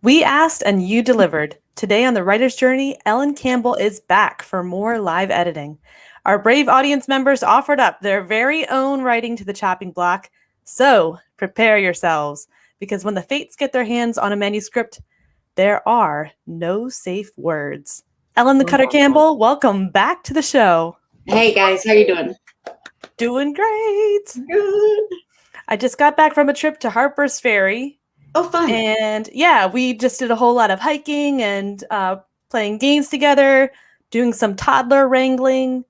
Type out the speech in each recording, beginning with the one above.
We asked and you delivered. Today on the Writer's Journey, Ellen Campbell is back for more live editing. Our brave audience members offered up their very own writing to the chopping block. So prepare yourselves, because when the Fates get their hands on a manuscript, there are no safe words. Ellen the Cutter Campbell, welcome back to the show. Hey guys, how you doing? Doing great. Good. I just got back from a trip to Harper's Ferry. Oh, fun. And yeah, we just did a whole lot of hiking and playing games together, doing some toddler wrangling.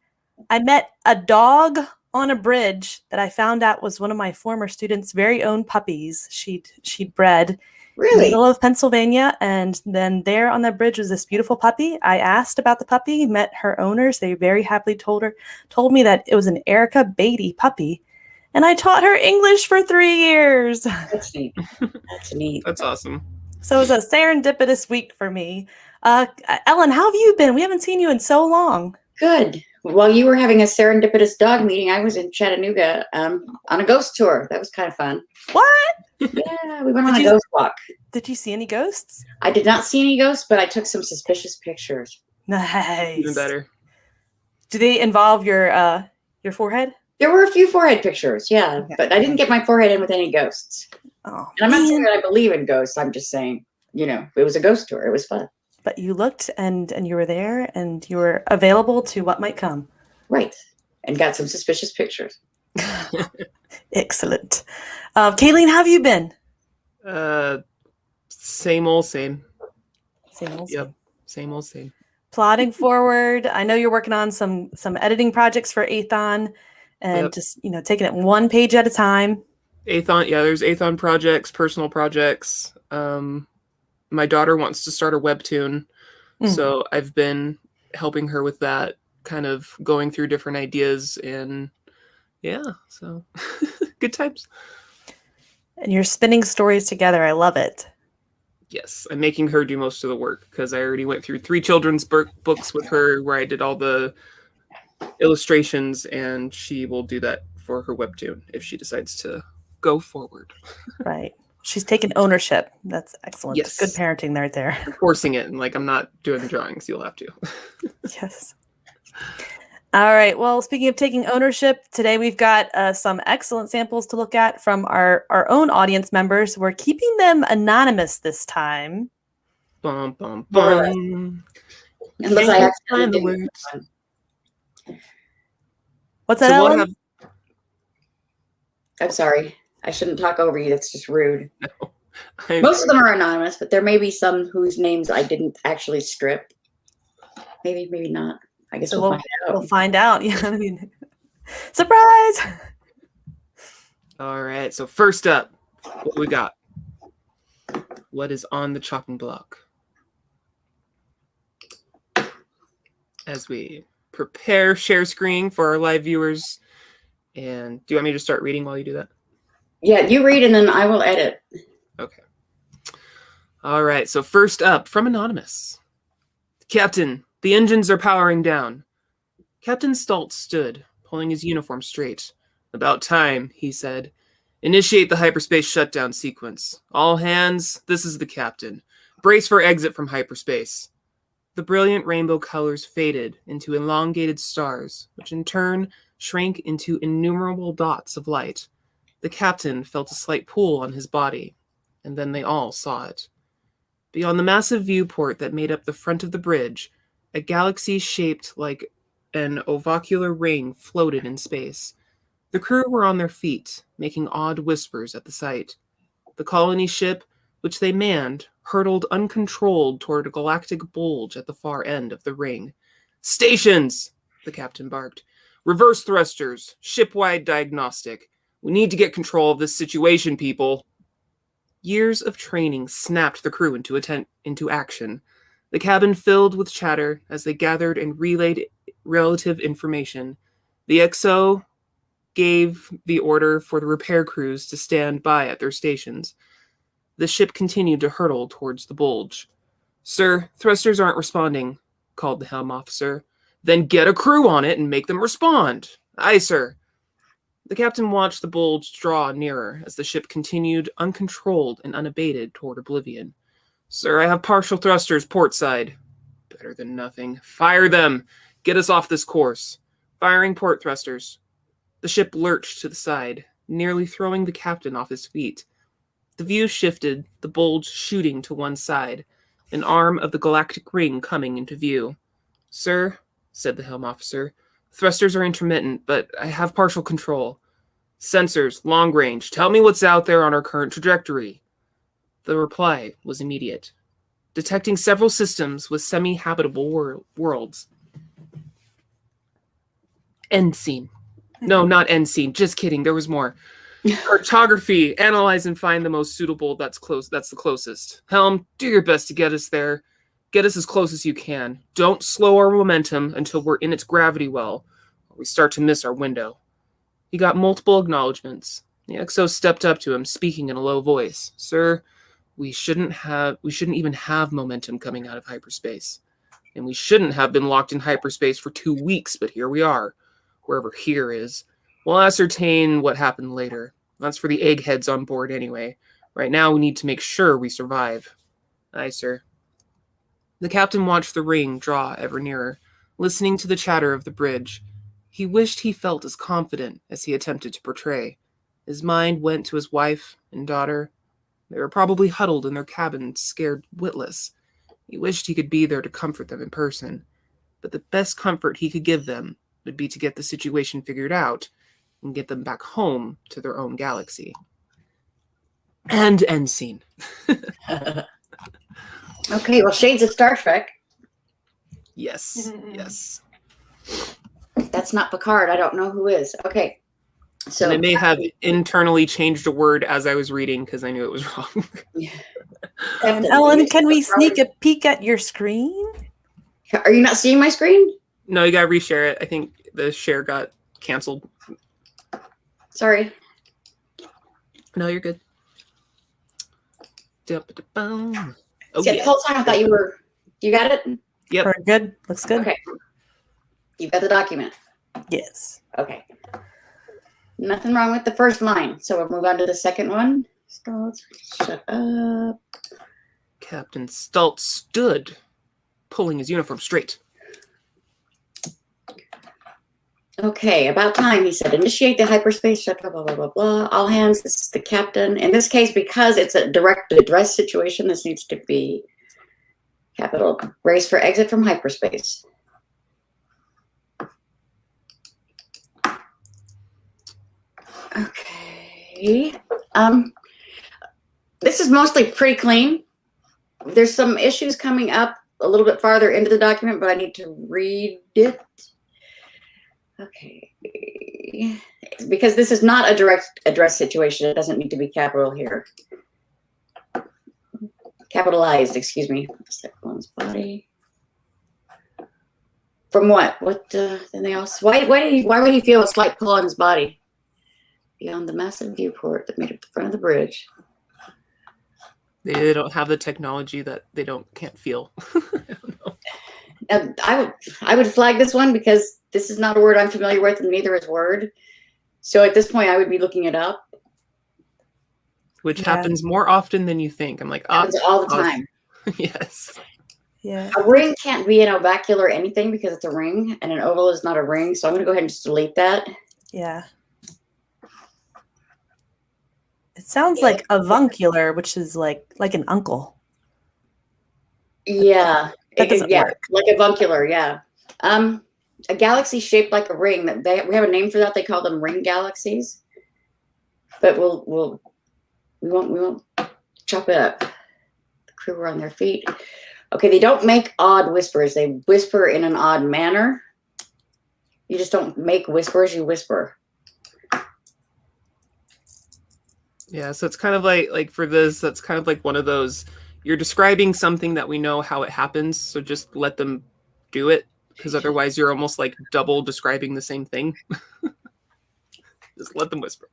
I met a dog on a bridge that I found out was one of my former students' very own puppies. She'd bred in the middle of Pennsylvania, and then there on that bridge was this beautiful puppy. I asked about the puppy, met her owners. They very happily told me that it was an Erica Beatty puppy. And I taught her English for 3 years. That's neat. That's neat. That's awesome. So it was a serendipitous week for me. Ellen, how have you been? We haven't seen you in so long. Good. While you were having a serendipitous dog meeting, I was in Chattanooga on a ghost tour. That was kind of fun. What? Yeah, we went on a ghost walk. Did you see any ghosts? I did not see any ghosts, but I took some suspicious pictures. Nice. Even better. Do they involve your forehead? There were a few forehead pictures, yeah, okay. But I didn't get my forehead in with any ghosts. Oh, and I'm not saying that I believe in ghosts. I'm just saying, it was a ghost tour. It was fun. But you looked and you were there and you were available to what might come. Right. And got some suspicious pictures. Excellent. Kalene, how have you been? Same old same. Same old Yep. Same old same. Plodding forward. I know you're working on some editing projects for Athon. And just, taking it one page at a time. Athon, yeah, there's Athon projects, personal projects. My daughter wants to start a webtoon. So I've been helping her with that, kind of going through different ideas. And yeah, so good times. And you're spinning stories together. I love it. Yes, I'm making her do most of the work because I already went through 3 children's books with her where I did all the illustrations, and she will do that for her webtoon if she decides to go forward. Right. She's taken ownership. That's excellent. Yes. Good parenting right there. I'm forcing it, and I'm not doing the drawings. You'll have to. Yes. All right. Well, speaking of taking ownership, today we've got some excellent samples to look at from our own audience members. We're keeping them anonymous this time. Bum, bum, bum. Unless I have to find the words. What's that, Ellen? I'm sorry. I shouldn't talk over you. That's just rude. No, most of them are anonymous, but there may be some whose names I didn't actually strip. Maybe not. I guess we'll find out. We'll find out. Yeah, I mean, surprise! All right. So first up, what we got? What is on the chopping block? As we prepare share screen for our live viewers. And do you want me to start reading while you do that? Yeah, you read and then I will edit. Okay. All right. So first up from Anonymous. Captain, the engines are powering down. Captain Stultz stood, pulling his uniform straight. About time, he said. Initiate the hyperspace shutdown sequence. All hands, this is the captain. Brace for exit from hyperspace. The brilliant rainbow colors faded into elongated stars, which in turn shrank into innumerable dots of light. The captain felt a slight pull on his body, and then they all saw it. Beyond the massive viewport that made up the front of the bridge, a galaxy shaped like an ovocular ring floated in space. The crew were on their feet, making odd whispers at the sight. The colony ship, which they manned, hurtled uncontrolled toward a galactic bulge at the far end of the ring. Stations! The captain barked. Reverse thrusters, ship-wide diagnostic. We need to get control of this situation, people. Years of training snapped the crew into action. The cabin filled with chatter as they gathered and relayed relative information. The XO gave the order for the repair crews to stand by at their stations. The ship continued to hurtle towards the bulge. Sir, thrusters aren't responding, called the helm officer. Then get a crew on it and make them respond. Aye, sir. The captain watched the bulge draw nearer as the ship continued uncontrolled and unabated toward oblivion. Sir, I have partial thrusters port side. Better than nothing. Fire them. Get us off this course. Firing port thrusters. The ship lurched to the side, nearly throwing the captain off his feet. The view shifted, the bulge shooting to one side, an arm of the galactic ring coming into view. Sir, said the helm officer, thrusters are intermittent, but I have partial control. Sensors, long range, tell me what's out there on our current trajectory. The reply was immediate. Detecting several systems with semi-habitable worlds. End scene. No, not end scene. Just kidding. There was more. Cartography. Analyze and find the most suitable. That's the closest. Helm, do your best to get us there. Get us as close as you can. Don't slow our momentum until we're in its gravity well, or we start to miss our window. He got multiple acknowledgments. The XO stepped up to him, speaking in a low voice. Sir, we shouldn't even have momentum coming out of hyperspace. And we shouldn't have been locked in hyperspace for 2 weeks, but here we are. Wherever here is. We'll ascertain what happened later. That's for the eggheads on board anyway. Right now, we need to make sure we survive. Aye, sir. The captain watched the ring draw ever nearer, listening to the chatter of the bridge. He wished he felt as confident as he attempted to portray. His mind went to his wife and daughter. They were probably huddled in their cabin, scared witless. He wished he could be there to comfort them in person. But the best comfort he could give them would be to get the situation figured out and get them back home to their own galaxy. And end scene. Okay, well, shades of Star Trek. Yes, yes. That's not Picard. I don't know who is. Okay. So and I may have internally changed a word as I was reading because I knew it was wrong. Ellen, can we sneak a peek at your screen? Are you not seeing my screen? No, you gotta reshare it. I think the share got canceled. Sorry. No, you're good. Oh, See, the whole time I thought you got it? Yep. We're good. Looks good. Okay. You've got the document. Yes. Okay. Nothing wrong with the first line. So we'll move on to the second one. Stultz, shut up. Captain Stultz stood, pulling his uniform straight. Okay, about time, he said. Initiate the hyperspace shuttle, blah, blah, blah, blah. All hands, this is the captain. In this case, because it's a direct address situation, this needs to be capital. Brace for exit from hyperspace. Okay. This is mostly pretty clean. There's some issues coming up a little bit farther into the document, but I need to read it. Okay. Because this is not a direct address situation, it doesn't need to be capital here. Capitalized, excuse me. One's body. From what? What? Anything else? Why would he feel a slight pull on his body? Beyond the massive viewport that made up the front of the bridge. They don't have the technology that they can't feel. I don't know. I would flag this one because this is not a word I'm familiar with, and neither is Word. So at this point, I would be looking it up. Which happens more often than you think. I'm like, happens all the time. Yes. Yeah. A ring can't be an ovacular anything because it's a ring, and an oval is not a ring. So I'm going to go ahead and just delete that. Yeah. It sounds like avuncular, which is like an uncle. Yeah. That doesn't work. Like avuncular, yeah. A galaxy shaped like a ring. We have a name for that. They call them ring galaxies. But we won't chop it up. The crew are on their feet. Okay, they don't make odd whispers. They whisper in an odd manner. You just don't make whispers, you whisper. Yeah, so it's kind of like for this, that's kind of like one of those, you're describing something that we know how it happens, so just let them do it, because otherwise you're almost like double describing the same thing. Just let them whisper.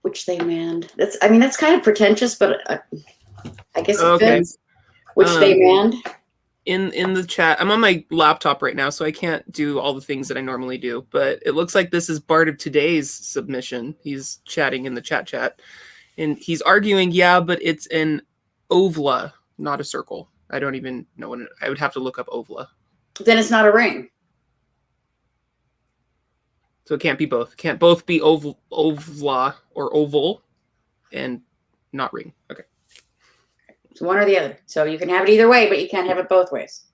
Which they manned. That's kind of pretentious, but I guess it Okay. depends. Which they manned. in the chat, I'm on my laptop right now, so I can't do all the things that I normally do, but it looks like this is Bart of Today's submission. He's chatting in the chat, and he's arguing, yeah, but it's an ovla, not a circle. I don't even know what I would have to look up ovla. Then it's not a ring. So it can't be both. It can't both be ovla or oval and not ring. Okay. It's one or the other. So you can have it either way, but you can't have it both ways.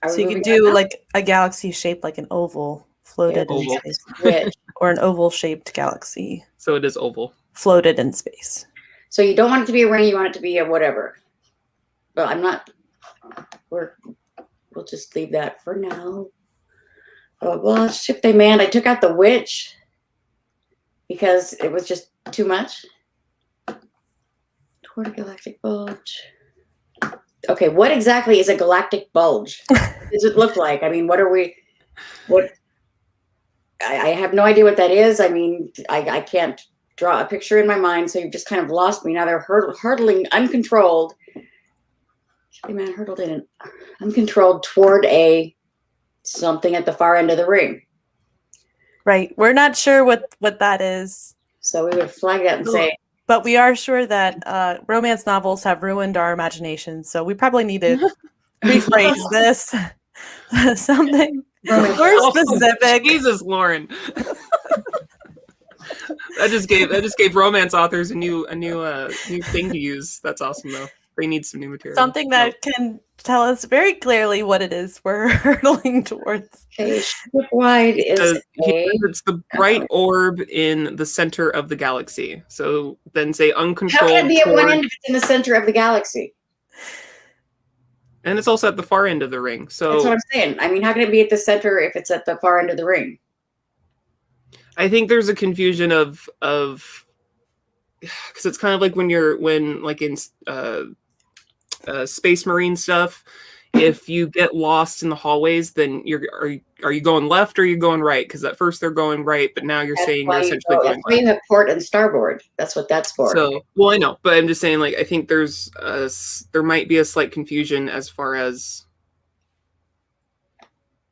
So you can do like a galaxy shaped like an oval floated in oval. space. Which, Or an oval shaped galaxy So it is oval. floated in space. so you don't want it to be a ring, you want it to be a whatever. But I'm not, we'll just leave that for now. Oh, well, ship they manned. I took out the witch because it was just too much. Toward a galactic bulge. Okay, what exactly is a galactic bulge? What does it look like? I mean, I have no idea what that is. I mean, I can't draw a picture in my mind, so you've just kind of lost me. Now they're hurtling uncontrolled. Man hurtled in uncontrolled toward something at the far end of the ring. Right. We're not sure what that is. So we would flag that and say, but we are sure that romance novels have ruined our imagination. So we probably need to rephrase this. Something more specific. Jesus, Lauren. That just gave romance authors a new thing to use. That's awesome though. They need some new material. Something that can tell us very clearly what it is we're hurtling towards. okay, ship-wide is it's the bright orb in the center of the galaxy. So then say uncontrolled. How can it be at one end if it's in the center of the galaxy? And it's also at the far end of the ring. So that's what I'm saying. I mean, how can it be at the center if it's at the far end of the ring? I think there's a confusion of because it's kind of like when like in Space Marine stuff, if you get lost in the hallways, then are you going left or are you going right? Because at first they're going right, but now you're saying you're essentially going left. You have port and starboard. That's what that's for. So, well, I know, but I'm just saying, like, I think there might be a slight confusion as far as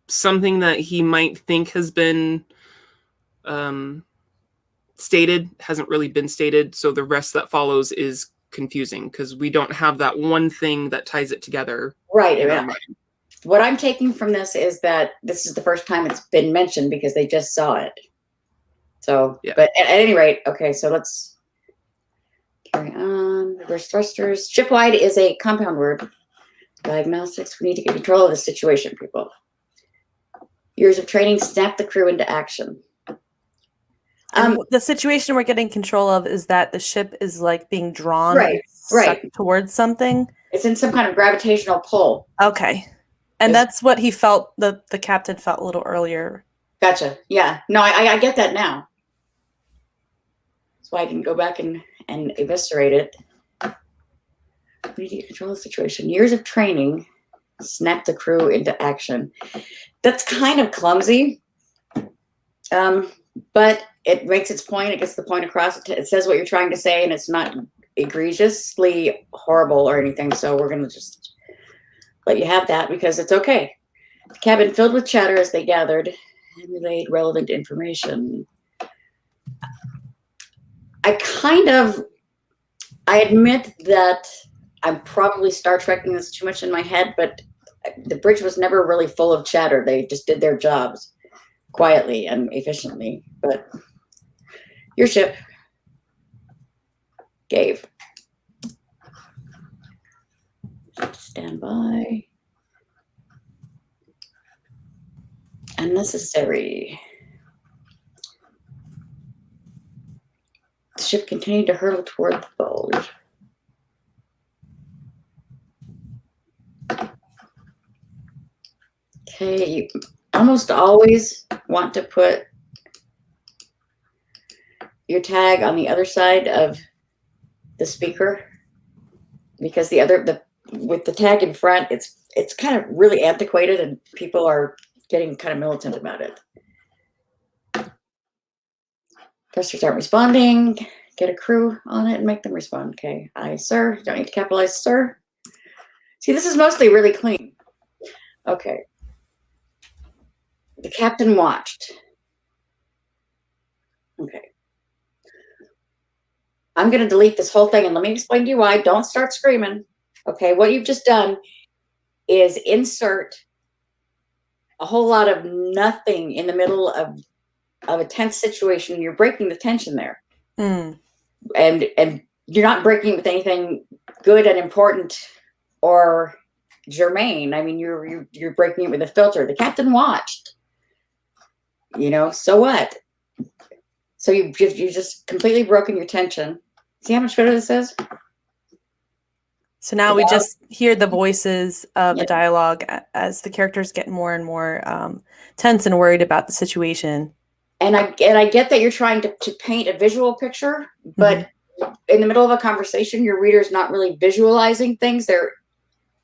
something that he might think has been stated hasn't really been stated. So the rest that follows is confusing because we don't have that one thing that ties it together. Right. What I'm taking from this is that this is the first time it's been mentioned because they just saw it. So, yeah. But at any rate, okay, so let's carry on. Reverse thrusters. Shipwide is a compound word. Diagnostics. We need to get control of the situation, people. Years of training snap the crew into action. The situation we're getting control of is that the ship is like being drawn towards something. It's in some kind of gravitational pull. Okay. And that's what he felt, the captain felt a little earlier. Gotcha. Yeah. No, I get that now. That's why I didn't go back and eviscerate it. We need to get control of the situation. Years of training snap the crew into action. That's kind of clumsy. But it makes its point. It gets the point across. It says what you're trying to say, and it's not egregiously horrible or anything. So we're going to just let you have that because it's okay. The cabin filled with chatter as they gathered and relayed relevant information. I admit that I'm probably Star Trekking this too much in my head, but the bridge was never really full of chatter. They just did their jobs quietly and efficiently. But your ship gave. Stand by. Unnecessary. The ship continued to hurtle toward the bulge. Okay, you almost always want to put your tag on the other side of the speaker because with the tag in front, it's kind of really antiquated and people are getting kind of militant about it. Thrusters aren't responding. get a crew on it and make them respond. Okay, aye, sir. Don't need to capitalize, sir. See, this is mostly really clean. Okay. The captain watched. Okay. I'm going to delete this whole thing, and let me explain to you why. Don't start screaming. Okay, what you've just done is insert a whole lot of nothing in the middle of a tense situation. You're breaking the tension there. And you're not breaking with anything good and important or germane. I mean, you're breaking it with a filter. The captain watched. You know, so what? So you just completely broken your tension. See how much better this is? So now we just hear the voices of the dialogue as the characters get more and more tense and worried about the situation. And I get that you're trying to paint a visual picture, but in the middle of a conversation, your reader's not really visualizing things. They're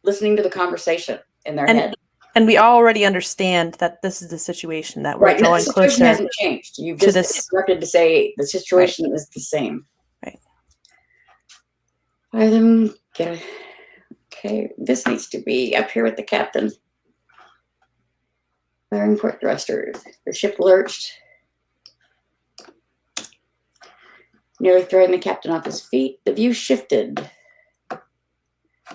listening to the conversation in their head. And we already understand that this is the situation that we're drawing closer. The situation hasn't changed. You've just instructed to say the situation is the same. Right. Okay, this needs to be up here with the captain. Firing port thrusters. The ship lurched, nearly throwing the captain off his feet. The view shifted.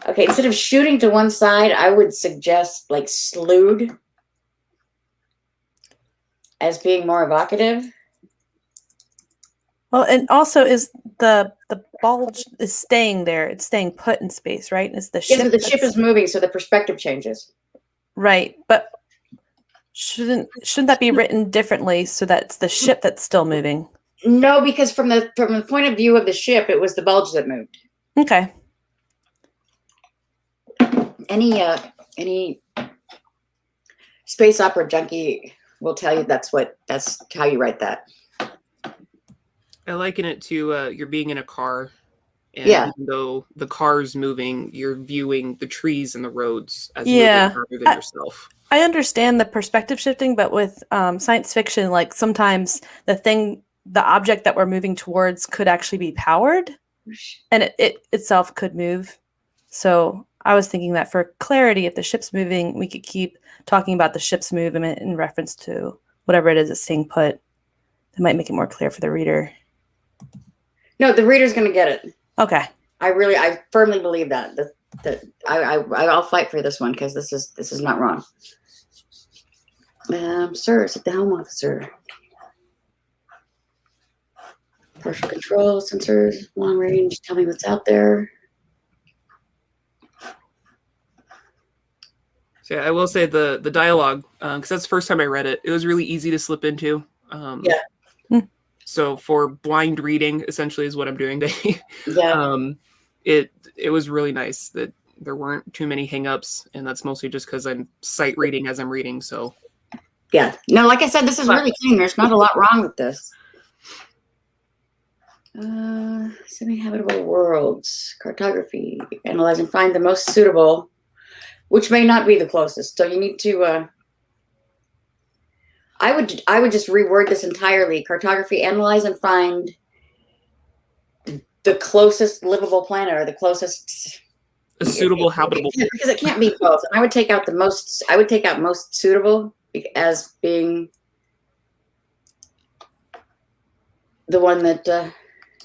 Okay, instead of shooting to one side, I would suggest like slewed as being more evocative. Well, and also is the bulge is staying there. It's staying put in space, right? It's the ship. So the ship is moving, so the perspective changes. Right, but shouldn't that be written differently so that it's the ship that's still moving? No, because from the point of view of the ship, it was the bulge that moved. Okay. Any space opera junkie will tell you that's how you write that. I liken it to you're being in a car, and even though the car's moving, you're viewing the trees and the roads as moving rather than yourself. I understand the perspective shifting, but with science fiction, like sometimes the object that we're moving towards could actually be powered, and it itself could move. So I was thinking that for clarity, if the ship's moving, we could keep talking about the ship's movement in reference to whatever it is that's staying put. That might make it more clear for the reader. No, the reader's going to get it. Okay. I firmly believe that I'll fight for this one because this is not wrong. Sir, it's at the helm officer. Partial control sensors, long range. Tell me what's out there. So yeah, I will say the dialogue, because that's the first time I read it. It was really easy to slip into. So for blind reading, essentially, is what I'm doing today. It was really nice that there weren't too many hangups, and that's mostly just because I'm sight reading as I'm reading. So yeah, no, like I said, this is really clean. There's not a lot wrong with this. Semi-habitable worlds, cartography, analyze and find the most suitable, which may not be the closest. So you need to. I would just reword this entirely. Cartography, analyze and find the closest livable planet or the closest suitable habitable. Because it can't be both. And I would take out the most. I would take out most suitable as being the one that.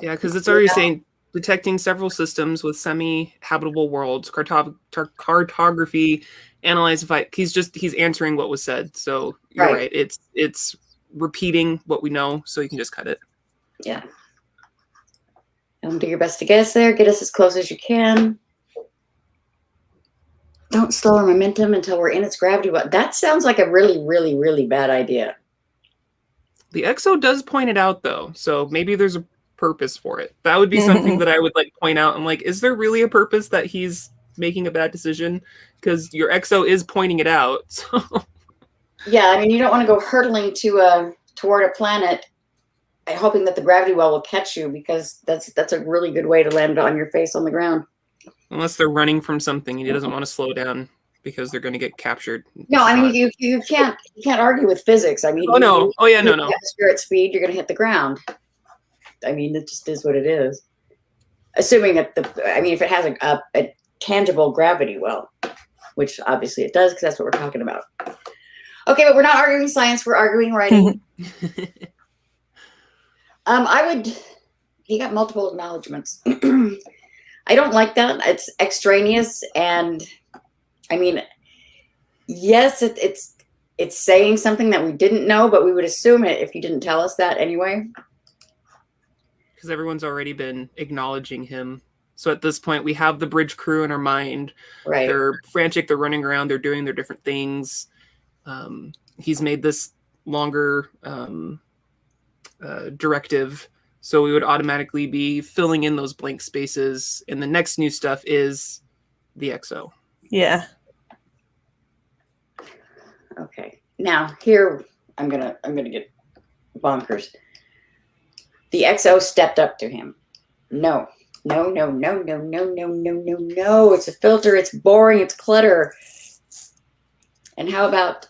Yeah, because it's already saying detecting several systems with semi-habitable worlds, cartography, analyze. He's answering what was said. So you're right. It's repeating what we know, so you can just cut it. Yeah. Do your best to guess there. Get us as close as you can. Don't slow our momentum until we're in its gravity. But that sounds like a really, really, really bad idea. The EXO does point it out, though, so maybe there's a purpose for it. That would be something that I would point out. I'm like, is there really a purpose that he's making a bad decision? Because your EXO is pointing it out. So. Yeah, I mean, you don't want to go hurtling toward a planet, hoping that the gravity well will catch you, because that's a really good way to land on your face on the ground. Unless they're running from something and he doesn't want to slow down because they're going to get captured. No, I mean you can't argue with physics. I mean, no. Atmosphere at speed, you're going to hit the ground. I mean, it just is what it is. Assuming that if it has a tangible gravity well, which obviously it does, because that's what we're talking about. Okay, but we're not arguing science, we're arguing writing. He got multiple acknowledgements. I don't like that. It's extraneous, and I mean, yes, it's saying something that we didn't know, but we would assume it if you didn't tell us that anyway. Because everyone's already been acknowledging him. So at this point, we have the bridge crew in our mind. Right. They're frantic. They're running around. They're doing their different things. He's made this longer directive. So we would automatically be filling in those blank spaces. And the next new stuff is the XO. Yeah. Okay. Now here I'm gonna get bonkers. The XO stepped up to him. No. It's a filter. It's boring. It's clutter. And how about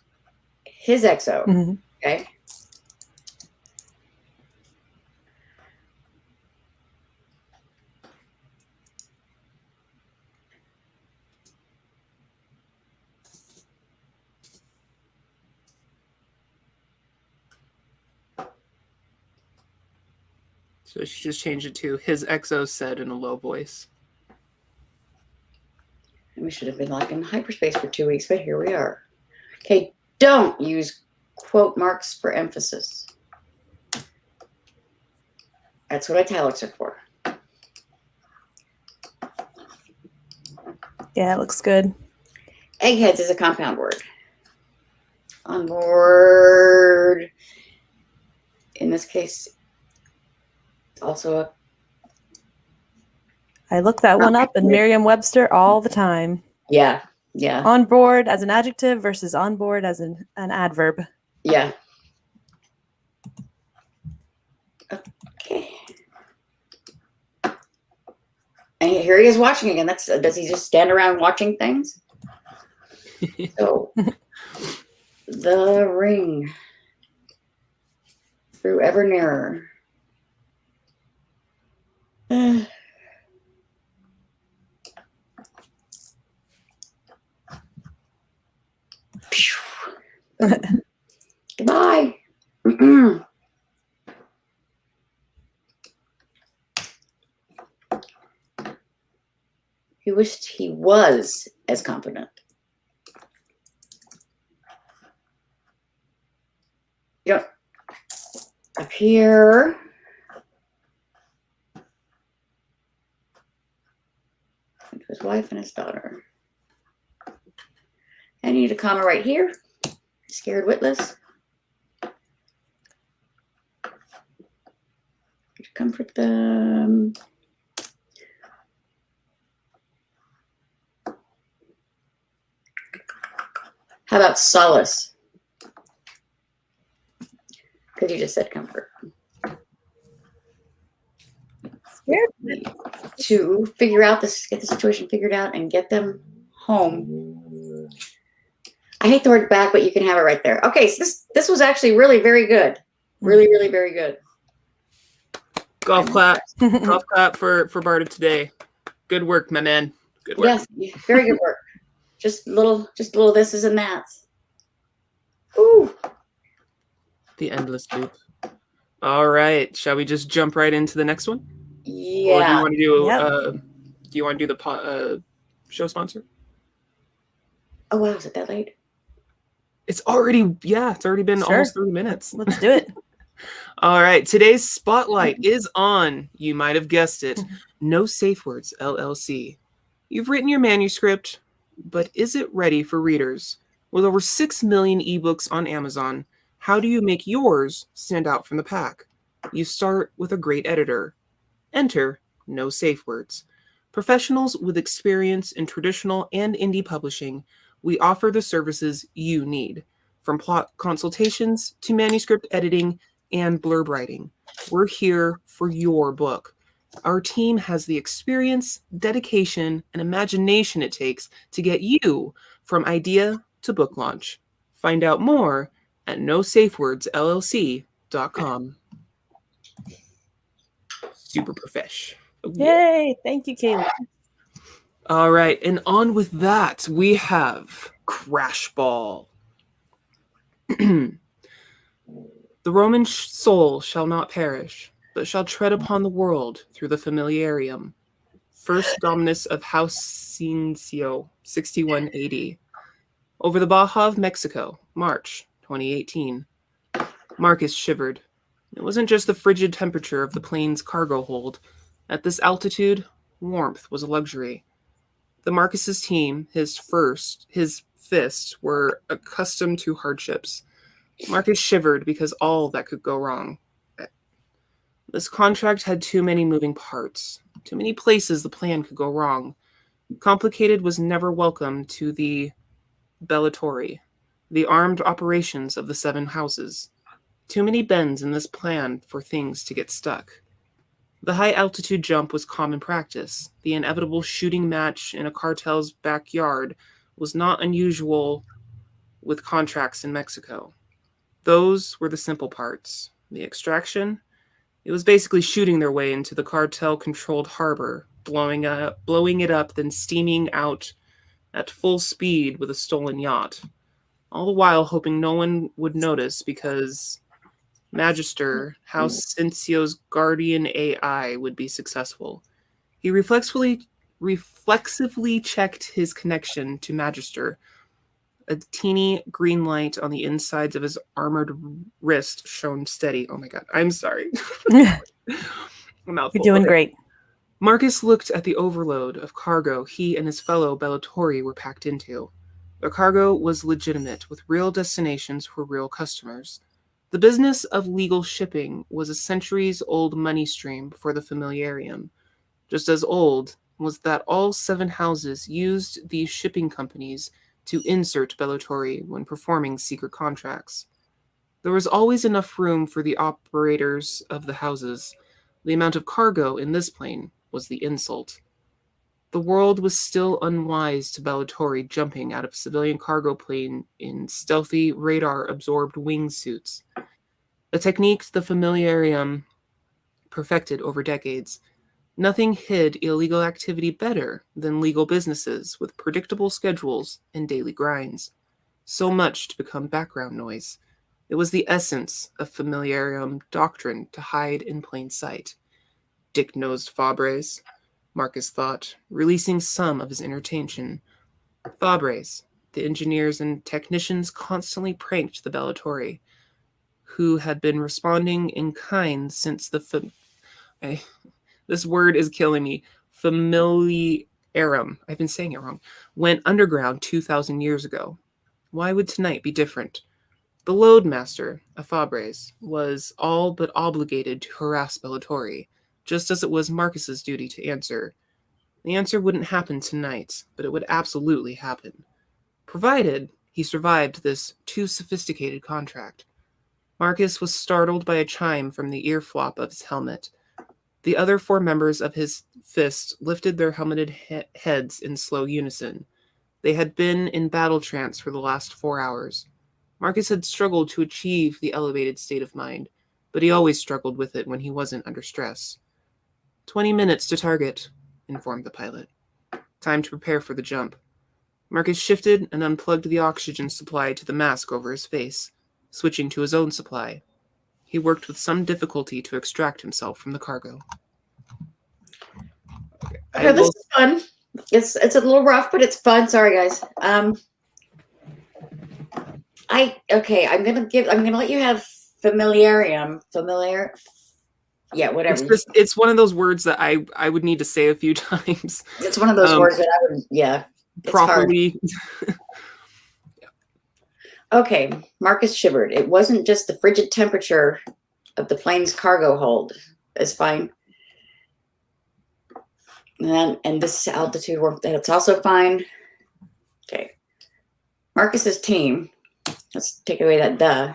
his XO? Mm-hmm. Okay. So she just changed it to his XO said in a low voice. And we should have been like in hyperspace for 2 weeks, but here we are. Okay, don't use quote marks for emphasis. That's what italics are for. Yeah, it looks good. Eggheads is a compound word. On board. In this case, also I look that one up in Merriam-Webster all the time. yeah. On board as an adjective versus on board as an adverb. Yeah. Okay. And here he is watching again. Does he just stand around watching things? So the ring grew ever nearer. Goodbye. He wished he was as confident. You know, up here. His wife and his daughter. I need a comma right here. Scared witless. Comfort them. How about solace? Because you just said comfort. Scared. To figure out this, get the situation figured out and get them home. I hate the word back, but you can have it right there. Okay, so this was actually really very good. Really, really very good. Golf clap. Golf clap for Barta today. Good work, my man. Good work. Yes, very good work. Just little thises and that's. Ooh. The endless loop. All right. Shall we just jump right into the next one? Yeah. Or do you want to do Yep. do you want to do the show sponsor? Oh wow, is it that late? It's already been Sure. almost 30 minutes. Let's do it. All right. Today's spotlight is on, you might have guessed it, No Safe Words LLC. You've written your manuscript, but is it ready for readers? With over 6 million ebooks on Amazon, how do you make yours stand out from the pack? You start with a great editor. Enter No Safe Words. Professionals with experience in traditional and indie publishing, we offer the services you need, from plot consultations to manuscript editing and blurb writing. We're here for your book. Our team has the experience, dedication, and imagination it takes to get you from idea to book launch. Find out more at nosafewordsllc.com. super profesh. Oh, yeah. Yay! Thank you, Kalene. All right, and on with that, we have Crash Ball. The Roman soul shall not perish, but shall tread upon the world through the familiarium. First Dominus of House Ciencio, 6180. Over the Baja of Mexico, March 2018. Marcus shivered. It wasn't just the frigid temperature of the plane's cargo hold. At this altitude, warmth was a luxury. The Marcus's team, his fists, were accustomed to hardships. Marcus shivered because all that could go wrong. This contract had too many moving parts, too many places the plan could go wrong. Complicated was never welcome to the Bellatori, the armed operations of the Seven Houses. Too many bends in this plan for things to get stuck. The high-altitude jump was common practice. The inevitable shooting match in a cartel's backyard was not unusual with contracts in Mexico. Those were the simple parts. The extraction? It was basically shooting their way into the cartel-controlled harbor, blowing it up, then steaming out at full speed with a stolen yacht. All the while hoping no one would notice because Magister, House Ciencio's guardian AI, would be successful. He reflexively checked his connection to Magister. A teeny green light on the insides of his armored wrist shone steady. Oh my god, I'm sorry. You're Mouthful. doing Okay. great. Marcus looked at the overload of cargo he and his fellow Bellatori were packed into. The cargo was legitimate, with real destinations for real customers. The business of legal shipping was a centuries-old money stream for the familiarium. Just as old was that all seven houses used these shipping companies to insert Bellatori when performing secret contracts. There was always enough room for the operators of the houses. The amount of cargo in this plane was the insult. The world was still unwise to Bellatori jumping out of civilian cargo plane in stealthy, radar-absorbed wingsuits. A technique the familiarium perfected over decades. Nothing hid illegal activity better than legal businesses with predictable schedules and daily grinds. So much to become background noise. It was the essence of familiarium doctrine to hide in plain sight. Dick-nosed Fabres, Marcus thought, releasing some of his inner tension. Fabres, the engineers and technicians constantly pranked the Bellatori, who had been responding in kind since the this word is killing me. Familiarum, I've been saying it wrong, went underground 2,000 years ago. Why would tonight be different? The loadmaster, a Fabres, was all but obligated to harass Bellatori, just as it was Marcus's duty to answer. The answer wouldn't happen tonight, but it would absolutely happen, provided he survived this too sophisticated contract. Marcus was startled by a chime from the ear flop of his helmet. The other four members of his fist lifted their helmeted heads in slow unison. They had been in battle trance for the last 4 hours. Marcus had struggled to achieve the elevated state of mind, but he always struggled with it when he wasn't under stress. 20 minutes to target, informed the pilot. Time to prepare for the jump. Marcus shifted and unplugged the oxygen supply to the mask over his face, switching to his own supply. He worked with some difficulty to extract himself from the cargo. Okay, this is fun. It's a little rough, but it's fun. Sorry, guys. I'm gonna let you have familiarium. Yeah, whatever. It's one of those words that I would need to say a few times. It's one of those words that I would, yeah. Properly. Okay, Marcus shivered. It wasn't just the frigid temperature of the plane's cargo hold. It's fine. And this altitude work, that's also fine. Okay. Marcus's team. Let's take away that duh.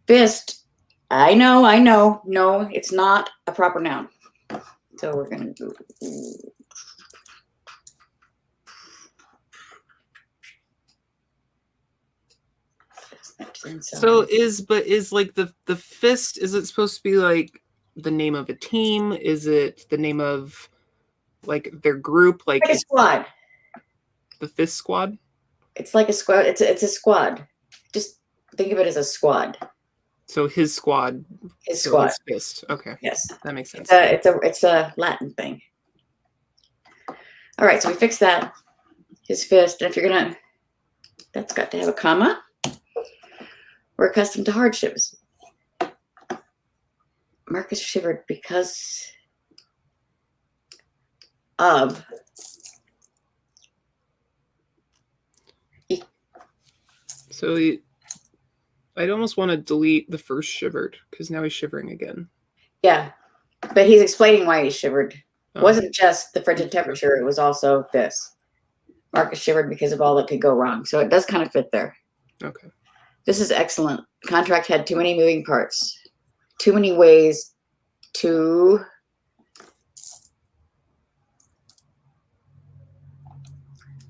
Fist. I know. No, it's not a proper noun. So we're going to do. So is like the fist, is it supposed to be like the name of a team? Is it the name of like their group? Like a squad. The Fifth Squad? It's like a squad. It's a squad. Just think of it as a squad. So his squad. His squad. His fist. Okay. Yes. That makes sense. It's a Latin thing. All right, so we fixed that. His fist. And if you're gonna, that's got to have a comma. We're accustomed to hardships. Marcus shivered because of So I'd almost want to delete the first shivered because now he's shivering again. Yeah, but he's explaining why he shivered. Oh. It wasn't just the frigid temperature, it was also this. Marcus shivered because of all that could go wrong. So it does kind of fit there. Okay. This is excellent. Contract had too many moving parts. Too many ways to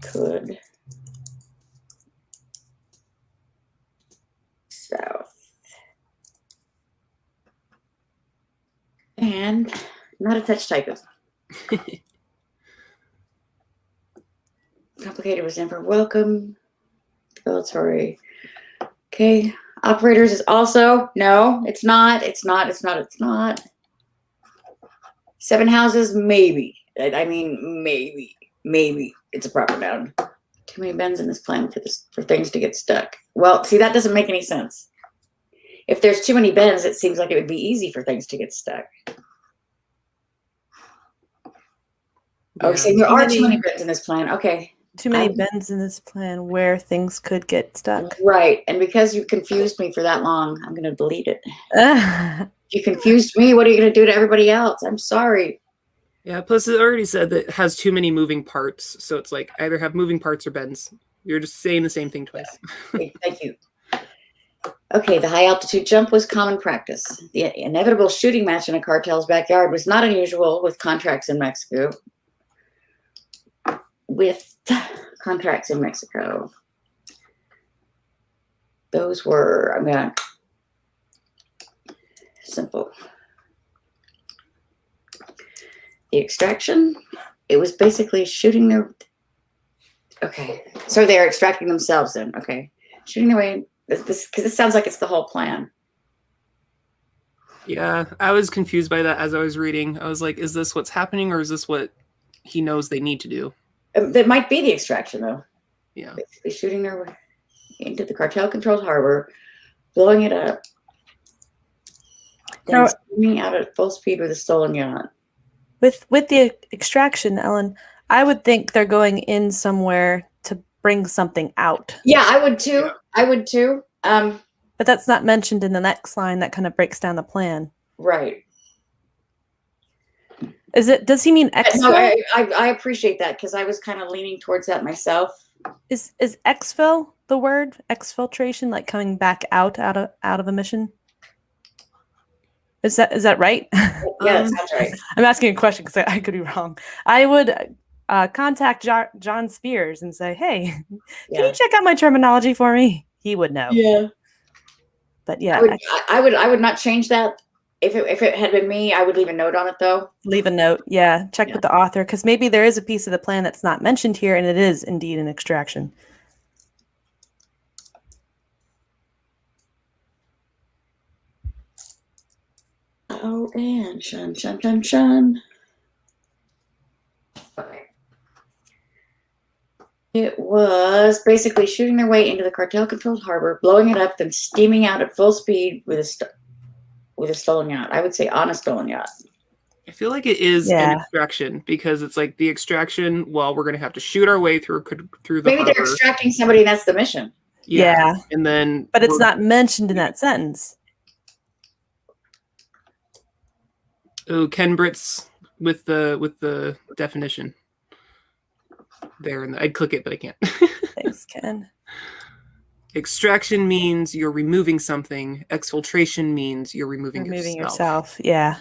could south. And not a touch typist. Complicated was never welcome. Military. Okay. Operators is also, no, it's not. 7 houses, maybe. I mean, maybe it's a proper noun. Too many bends in this plan for things to get stuck. Well, see, that doesn't make any sense. If there's too many bends, it seems like it would be easy for things to get stuck. Yeah. Oh, so there are too many bends in this plan. Okay. Too many bends in this plan where things could get stuck. Right. And because you confused me for that long, I'm going to delete it. You confused me. What are you going to do to everybody else? I'm sorry. Yeah, plus it already said that it has too many moving parts. So it's like either have moving parts or bends. You're just saying the same thing twice. Okay, thank you. Okay, the high altitude jump was common practice. The inevitable shooting match in a cartel's backyard was not unusual with contracts in Mexico. Those were, I'm going to simple. The extraction, it was basically shooting their, okay. So they're extracting themselves then, okay. Shooting their way, because this sounds like it's the whole plan. Yeah, I was confused by that as I was reading. I was like, is this what's happening or is this what he knows they need to do? That might be the extraction though. Yeah. Basically shooting their way into the cartel-controlled harbor, blowing it up, then steaming out at full speed with a stolen yacht. With the extraction, Ellen, I would think they're going in somewhere to bring something out. Yeah, I would too. Yeah. I would too. But that's not mentioned in the next line that kind of breaks down the plan. Right. Is it? Does he mean exfil? No, I appreciate that because I was kind of leaning towards that myself. Is exfil the word? Exfiltration, like coming back out of a mission? Is that right? Yeah, that sounds right. I'm asking a question because I could be wrong. I would contact John Spears and say, "Hey, can you check out my terminology for me?" He would know. Yeah. But yeah, I would not change that. If it had been me, I would leave a note on it though. Leave a note. Yeah, check with the author because maybe there is a piece of the plan that's not mentioned here, and it is indeed an extraction. Oh, and shun. Okay. It was basically shooting their way into the cartel-controlled harbor, blowing it up, then steaming out at full speed with a stolen yacht. I would say on a stolen yacht. I feel like it is an extraction because it's like the extraction. Well, we're going to have to shoot our way through the Maybe harbor. they're extracting somebody, and that's the mission. Yeah. And then, but it's not mentioned in that sentence. Oh, Ken Britt's with the definition there, and I'd click it, but I can't. Thanks, Ken. Extraction means you're removing something. Exfiltration means you're removing yourself. Yeah.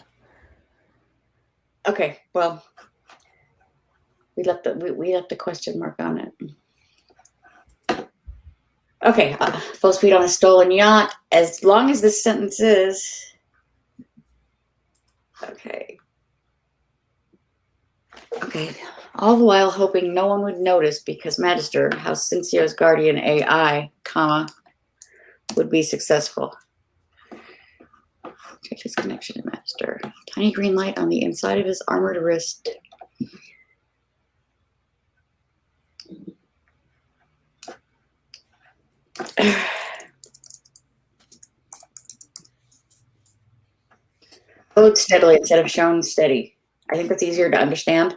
Okay. Well, we left the question mark on it. Okay. Full speed on a stolen yacht. As long as this sentence is Okay. Okay. All the while hoping no one would notice because Magister, House Cincio's guardian AI, comma, would be successful. Check his connection to Magister. Tiny green light on the inside of his armored wrist. Load steadily instead of shown steady. I think that's easier to understand.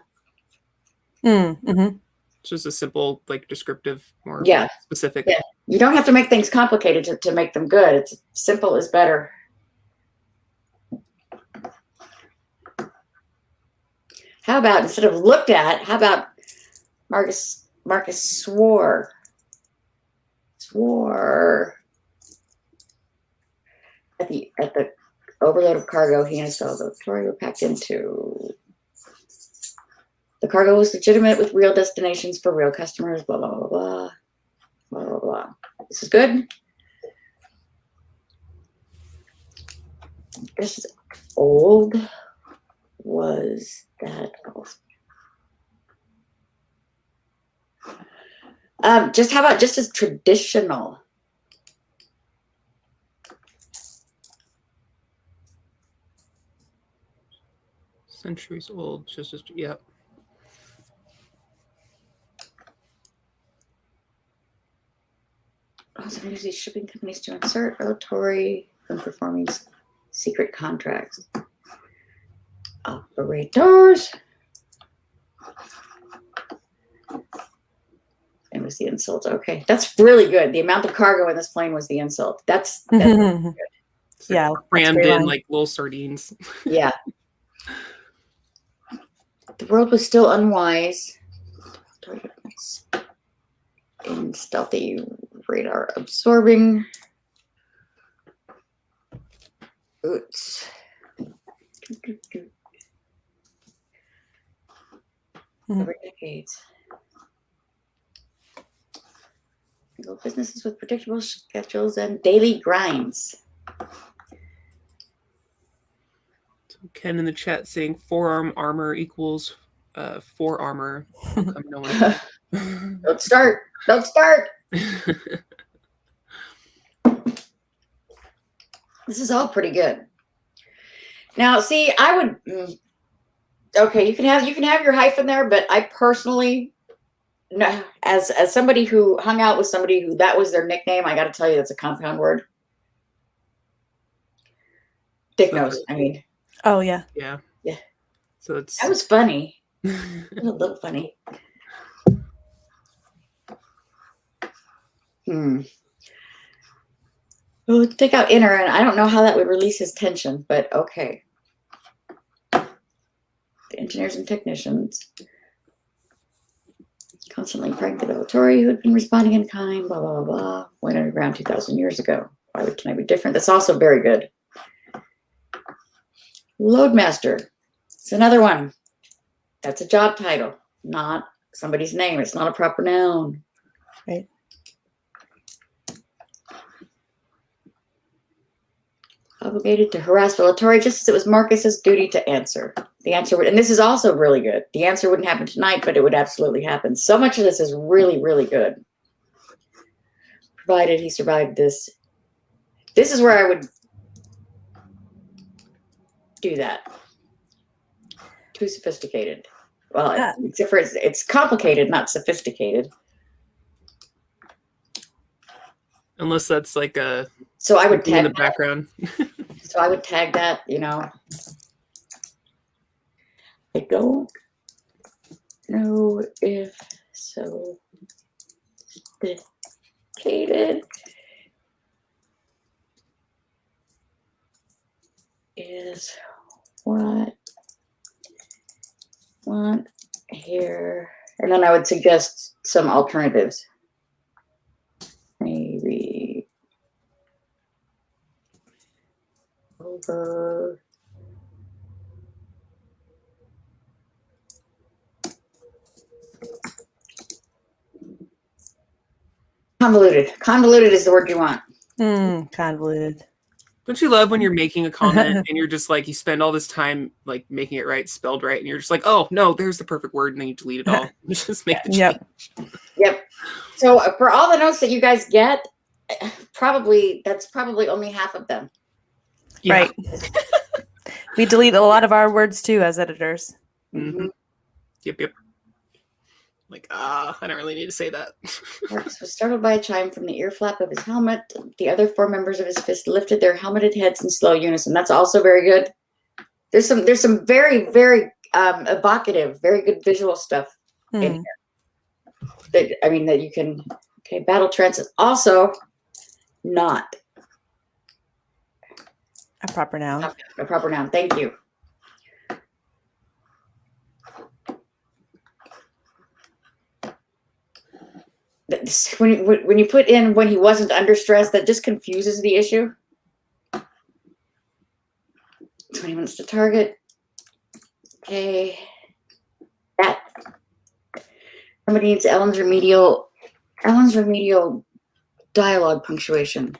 Mm-hmm. It's just a simple, like, descriptive, more Yeah. specific. Yeah. You don't have to make things complicated to make them good. It's simple is better. How about instead of looked at, how about Marcus swore at the overload of cargo he and his fellow Victoria were packed into. The cargo was legitimate with real destinations for real customers, blah, blah, blah, blah, blah, blah, blah. This is good. This is old. Was that old? Just how about just as traditional? Centuries old, just as, yeah. Also use these shipping companies to insert oratory when performing secret contracts. Operators. It was the insult. Okay, that's really good. The amount of cargo in this plane was the insult. That's really good. Yeah, crammed in like little sardines. Yeah. The world was still unwise. In stealthy radar absorbing. Oops. Over decades. Businesses with predictable schedules and daily grinds. So Ken in the chat saying forearm armor equals forearmor. No one. Don't start. Don't start. This is all pretty good. Now, see, I would. Okay, you can have your hyphen there, but I personally, no, as somebody who hung out with somebody who that was their nickname, I got to tell you, that's a compound word. Dick nose. I mean. Oh yeah. Yeah. Yeah. So it's that was funny. It was a little funny. Well, take out inner, and I don't know how that would release his tension, but okay. The engineers and technicians. Constantly prank the military who had been responding in kind, blah, blah, blah, blah. Went underground 2,000 years ago. Why can I be different? That's also very good. Loadmaster. It's another one. That's a job title, not somebody's name. It's not a proper noun. Right. Obligated to harass Velatori just as it was Marcus's duty to answer. The answer would, and this is also really good. The answer wouldn't happen tonight, but it would absolutely happen. So much of this is really, really good. Provided he survived this. This is where I would do that. Too sophisticated. Well, except for it's complicated, not sophisticated. Unless that's like a. So I would tag in the background. So I would tag that, you know. I don't know if so sophisticated is what want here. And then I would suggest some alternatives. Maybe over convoluted. Convoluted is the word you want. Convoluted. Don't you love when you're making a comment and you're just like, you spend all this time like making it right, spelled right, and you're just like, oh no, there's the perfect word, and then you delete it all. Just make the change. Yep. Yep. So for all the notes that you guys get, that's probably only half of them. Yeah. Right. We delete a lot of our words too as editors. Mm-hmm. Yep. Like, I don't really need to say that. Marcus was startled by a chime from the ear flap of his helmet. The other 4 members of his fist lifted their helmeted heads in slow unison. That's also very good. There's some very, very evocative, very good visual stuff in here. That you can. Okay, battle trance is also not a proper noun. A proper noun. Thank you. When you put in when he wasn't under stress, that just confuses the issue. 20 minutes to target. Okay. That needs Ellen's remedial dialogue punctuation.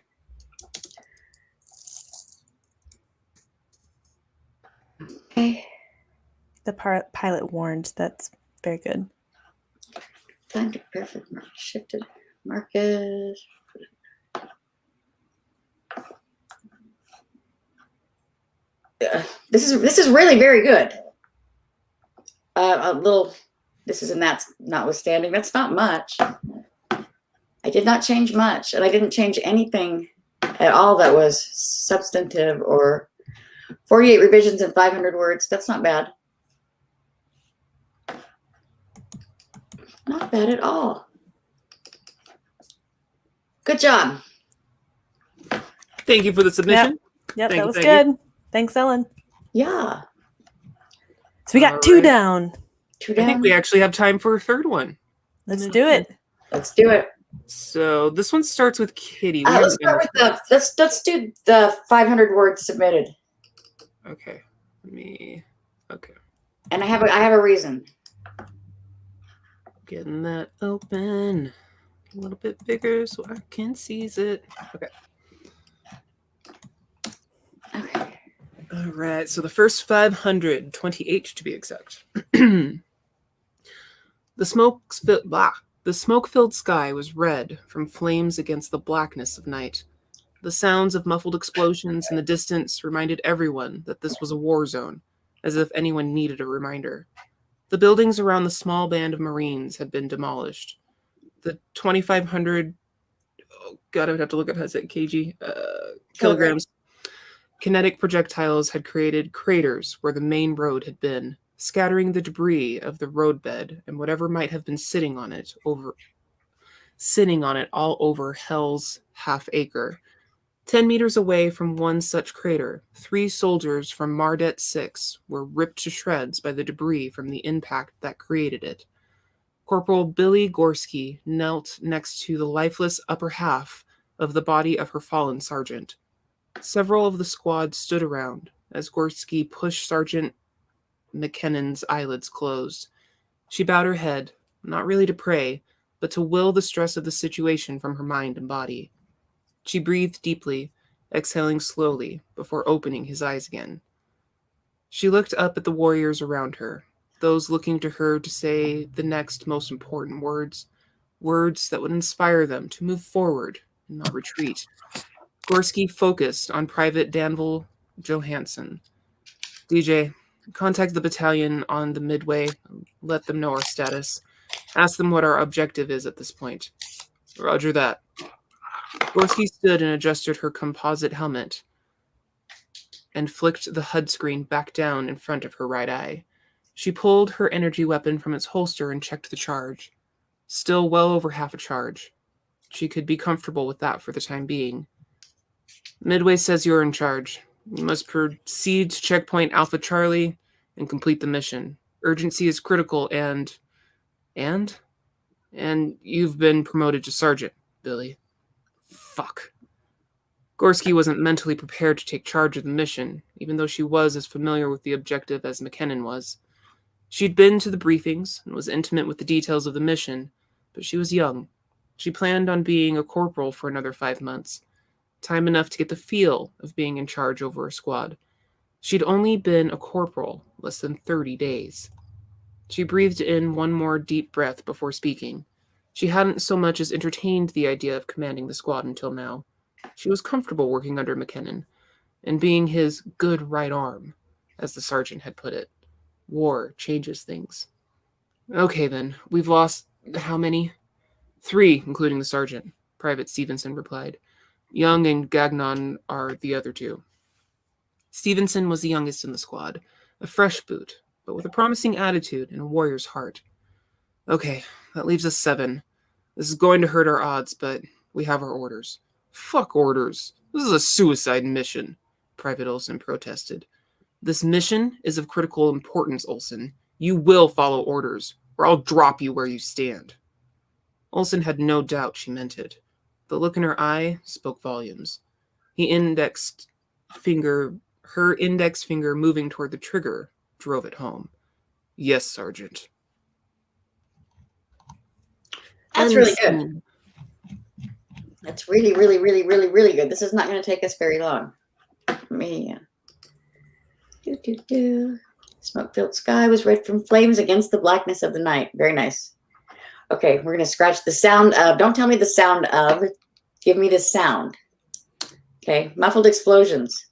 Okay. The pilot warned. That's very good. Time to perfect shifted Marcus. This is really very good. A little this is and that's notwithstanding. That's not much. I did not change much, and I didn't change anything at all that was substantive or 48 revisions and 500 words. That's not bad. Not bad at all. Good job. Thank you for the submission. Yep, that was good. Thanks, Ellen. Yeah. So we got 2 down. 2 down. I think we actually have time for a third one. Let's do it. Let's do it. So this one starts with Kitty. Let's start with let's do the 500 words submitted. Okay. Okay. And I have a reason. Getting that open a little bit bigger so I can seize it. Okay. Okay. All right. So the first 528 to be exact. The smoke-filled sky was red from flames against the blackness of night. The sounds of muffled explosions in the distance reminded everyone that this was a war zone, as if anyone needed a reminder. The buildings around the small band of Marines had been demolished. The 2,500, I would have to look at how to say kilograms. Kinetic projectiles had created craters where the main road had been, scattering the debris of the roadbed and whatever might have been sitting on it all over Hell's half-acre. 10 meters away from one such crater, 3 soldiers from Mardet 6 were ripped to shreds by the debris from the impact that created it. Corporal Billy Gorski knelt next to the lifeless upper half of the body of her fallen sergeant. Several of the squad stood around as Gorski pushed Sergeant McKinnon's eyelids closed. She bowed her head, not really to pray, but to will the stress of the situation from her mind and body. She breathed deeply, exhaling slowly before opening his eyes again. She looked up at the warriors around her, those looking to her to say the next most important words that would inspire them to move forward and not retreat. Gorski focused on Private Danville Johansson. DJ, contact the battalion on the Midway, let them know our status. Ask them what our objective is at this point. Roger that. Gorski stood and adjusted her composite helmet and flicked the HUD screen back down in front of her right eye. She pulled her energy weapon from its holster and checked the charge. Still well over half a charge. She could be comfortable with that for the time being. Midway says you're in charge. You must proceed to checkpoint Alpha Charlie and complete the mission. Urgency is critical and you've been promoted to sergeant, Billy. Fuck. Gorski wasn't mentally prepared to take charge of the mission, even though she was as familiar with the objective as McKinnon was. She'd been to the briefings and was intimate with the details of the mission, but she was young. She planned on being a corporal for another 5 months. time enough to get the feel of being in charge over a squad. She'd only been a corporal less than 30 days. She breathed in one more deep breath before speaking. She hadn't so much as entertained the idea of commanding the squad until now. She was comfortable working under McKinnon and being his good right arm, as the sergeant had put it. War changes things. Okay then, we've lost how many? 3, including the sergeant, Private Stevenson replied. Young and Gagnon are the other 2. Stevenson was the youngest in the squad, a fresh boot, but with a promising attitude and a warrior's heart. Okay, that leaves us 7. This is going to hurt our odds, but we have our orders. Fuck orders. This is a suicide mission, Private Olson protested. This mission is of critical importance, Olson. You will follow orders, or I'll drop you where you stand. Olson had no doubt she meant it. The look in her eye spoke volumes. Her index finger moving toward the trigger drove it home. Yes, Sergeant. That's really good. That's really, really, really, really, really good. This is not going to take us very long. Smoke-filled sky was red from flames against the blackness of the night. Very nice. Okay, we're going to scratch the sound of. Don't tell me the sound of. Give me the sound. Okay, muffled explosions.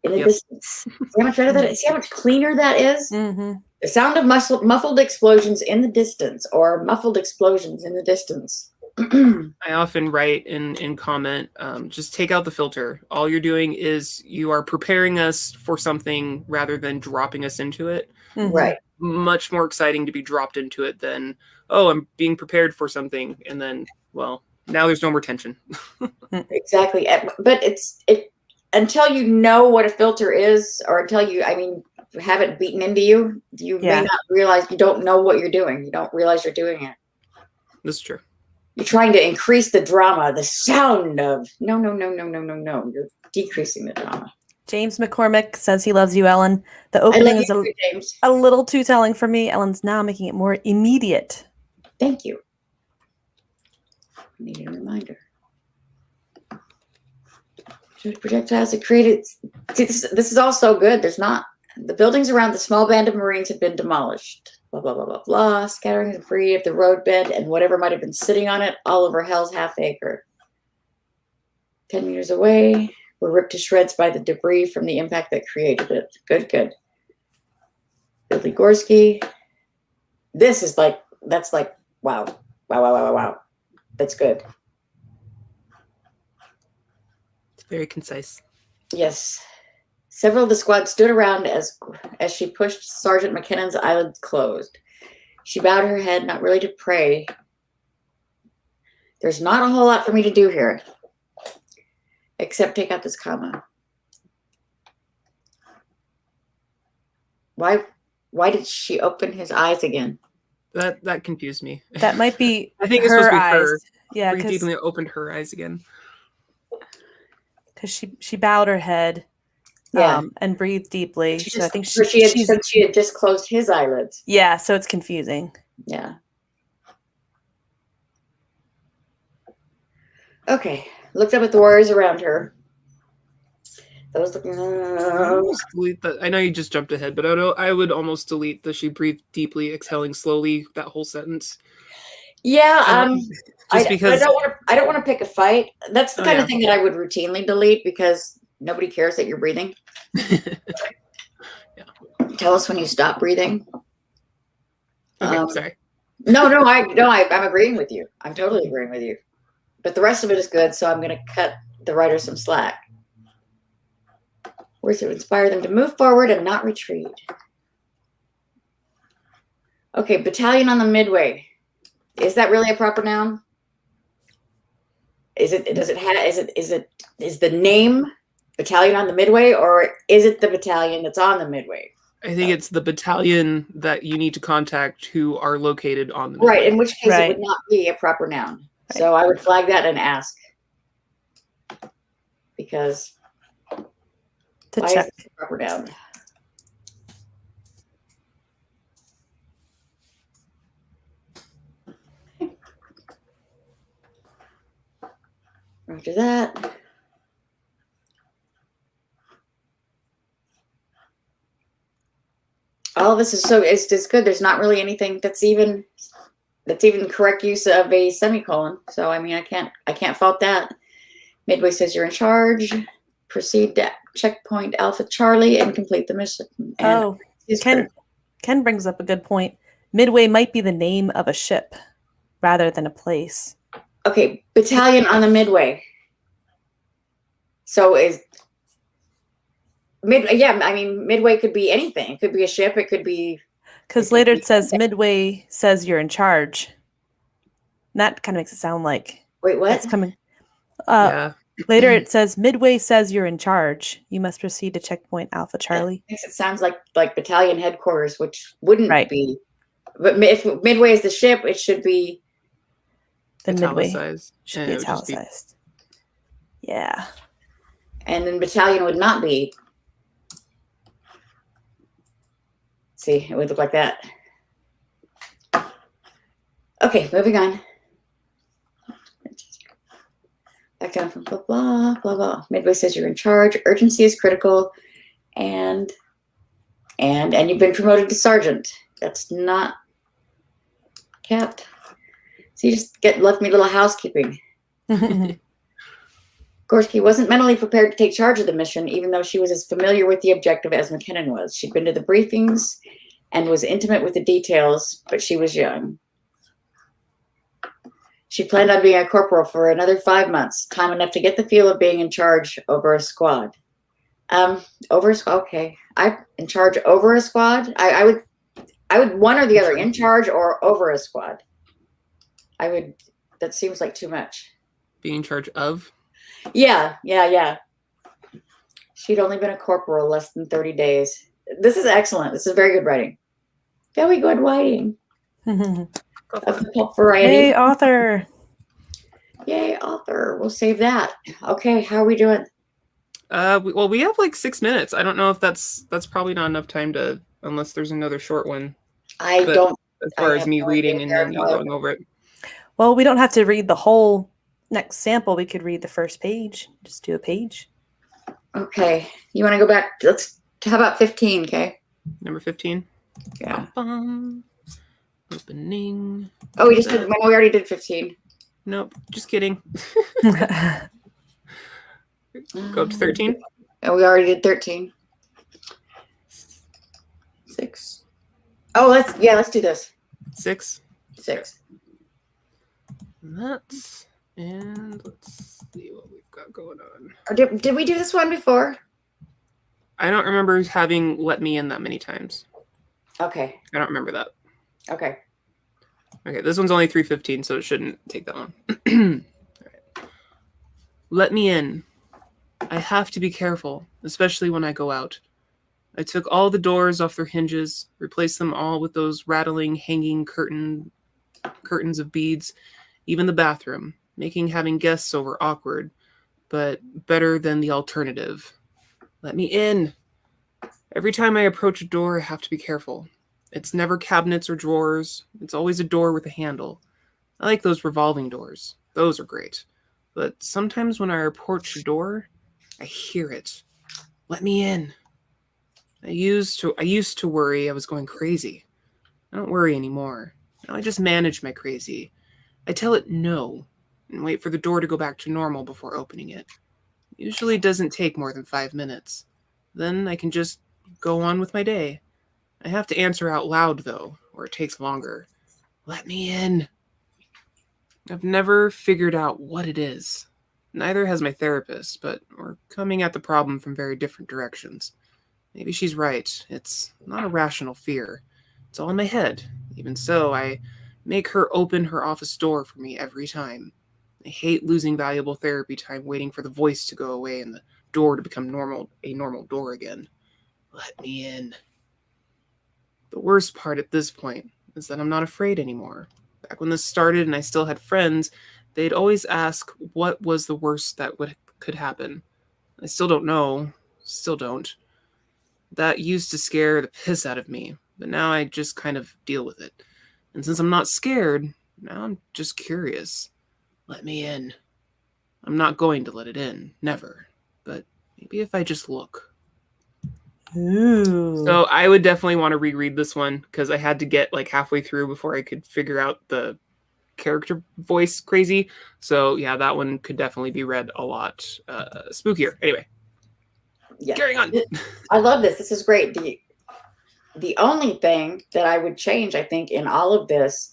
In the distance. See how much better that is? See how much cleaner that is? Mm-hmm. The sound of muffled explosions in the distance, or muffled explosions in the distance. I often write in comment, just take out the filter. All you're doing is you are preparing us for something rather than dropping us into it. Mm-hmm. Right. Much more exciting to be dropped into it than, oh, I'm being prepared for something, and then, well, now there's no more tension. Exactly. But it until you know what a filter is, or until you, have it beaten into you, you may not realize, you don't know what you're doing. You don't realize you're doing it. That's true. You're trying to increase the drama, the sound of, no. You're decreasing the drama. James McCormick says he loves you, Ellen. The opening is a little too telling for me. Ellen's now making it more immediate. Thank you. I need a reminder. Projectiles are created. See, this is all so good. The buildings around the small band of Marines have been demolished. Blah, blah, blah, blah, blah. Scattering the debris of the roadbed and whatever might have been sitting on it all over Hell's half acre. 10 meters away, we're ripped to shreds by the debris from the impact that created it. Good. Billy Gorski. That's like, wow. That's good. It's very concise. Yes. Several of the squad stood around as she pushed Sergeant McKinnon's eyelids closed. She bowed her head, not really to pray. There's not a whole lot for me to do here, except take out this comma. Why did she open his eyes again? That confused me. That might be I think it's supposed to be her. Yeah, because opened her eyes again. Because she bowed her head. Yeah. And breathed deeply. I think she had just closed his eyelids. Yeah, so it's confusing. Yeah. Okay. Looked up at the warriors around her. Those looking. Delete that. I know you just jumped ahead, but I would almost delete the "she breathed deeply, exhaling slowly." That whole sentence. Yeah. Just because I don't want to pick a fight. That's the kind of thing that I would routinely delete because nobody cares that you're breathing. Yeah. Tell us when you stop breathing. Okay, sorry. No, I'm agreeing with you. I'm totally agreeing with you. But the rest of it is good, so I'm going to cut the writer some slack. Words to inspire them to move forward and not retreat. Okay, battalion on the Midway. Is that really a proper noun? Is the name battalion on the Midway, or is it the battalion that's on the Midway? I think it's the battalion that you need to contact who are located on the Midway. Right, in which case it would not be a proper noun. Right. So I would flag that and ask. Because why is it a proper noun? Roger that. All of this is it's good. There's not really anything that's even correct use of a semicolon. So I mean, I can't fault that. Midway says you're in charge. Proceed to checkpoint Alpha Charlie and complete the mission. And Ken brings up a good point. Midway might be the name of a ship rather than a place. Okay, battalion on the Midway. So Midway could be anything. It could be a ship. It could be... Because later it says Midway says you're in charge. And that kind of makes it sound like... Wait, what? That's coming... Yeah. Later it says Midway says you're in charge. You must proceed to checkpoint Alpha Charlie. It sounds like battalion headquarters, which wouldn't be. But if Midway is the ship, it should be... The Midway should be italicized. Yeah. And then battalion would not be. See, it would look like that. Okay, moving on. Back down from blah, blah, blah, blah. Midway says you're in charge. Urgency is critical. And you've been promoted to sergeant. That's not capped. So you just left me a little housekeeping. Gorski wasn't mentally prepared to take charge of the mission, even though she was as familiar with the objective as McKinnon was. She'd been to the briefings and was intimate with the details, but she was young. She planned on being a corporal for another 5 months, time enough to get the feel of being in charge over a squad. Okay. I'm in charge over a squad? I would one or the other, in charge or over a squad. That seems like too much. Being in charge of? Yeah. She'd only been a corporal less than 30 days. This is excellent. This is very good writing. Very good writing. Of the pulp variety. Yay, author. Yay, author. We'll save that. Okay, how are we doing? We have like 6 minutes. I don't know if that's probably not enough time to, unless there's another short one. As far as me reading and then you going over it. Well, we don't have to read the whole next sample. We could read the first page. Just do a page. Okay. You want to go back? How about 15, okay? Number 15? Yeah. Opening. Oh, we already did 15. Nope, just kidding. Go up to 13. Oh, we already did 13. 6. Oh, let's do this. 6. 6. Let's see what we've got going on. Or did we do this one before? I don't remember having let me in that many times. Okay. I don't remember that. Okay. Okay, this one's only 3:15, so it shouldn't take that long. All right. Let me in. I have to be careful, especially when I go out. I took all the doors off their hinges, replaced them all with those rattling, hanging curtains of beads, even the bathroom, making having guests over awkward, but better than the alternative. Let me in. Every time I approach a door, I have to be careful. It's never cabinets or drawers. It's always a door with a handle. I like those revolving doors. Those are great. But sometimes when I approach a door, I hear it. Let me in. I used to worry I was going crazy. I don't worry anymore. Now I just manage my crazy. I tell it no and wait for the door to go back to normal before opening it. Usually doesn't take more than 5 minutes. Then I can just go on with my day. I have to answer out loud, though, or it takes longer. Let me in. I've never figured out what it is. Neither has my therapist, but we're coming at the problem from very different directions. Maybe she's right. It's not a rational fear. It's all in my head. Even so, I make her open her office door for me every time. I hate losing valuable therapy time waiting for the voice to go away and the door to become a normal door again. Let me in. The worst part at this point is that I'm not afraid anymore. Back when this started and I still had friends, they'd always ask what was the worst that could happen. I still don't know. Still don't. That used to scare the piss out of me, but now I just kind of deal with it. And since I'm not scared, now I'm just curious. Let me in. I'm not going to let it in. Never. But maybe if I just look. Ooh. So I would definitely want to reread this one because I had to get like halfway through before I could figure out the character voice crazy. So yeah, that one could definitely be read a lot spookier. Anyway, Yeah. carrying on. I love this. This is great. The only thing that I would change, I think, in all of this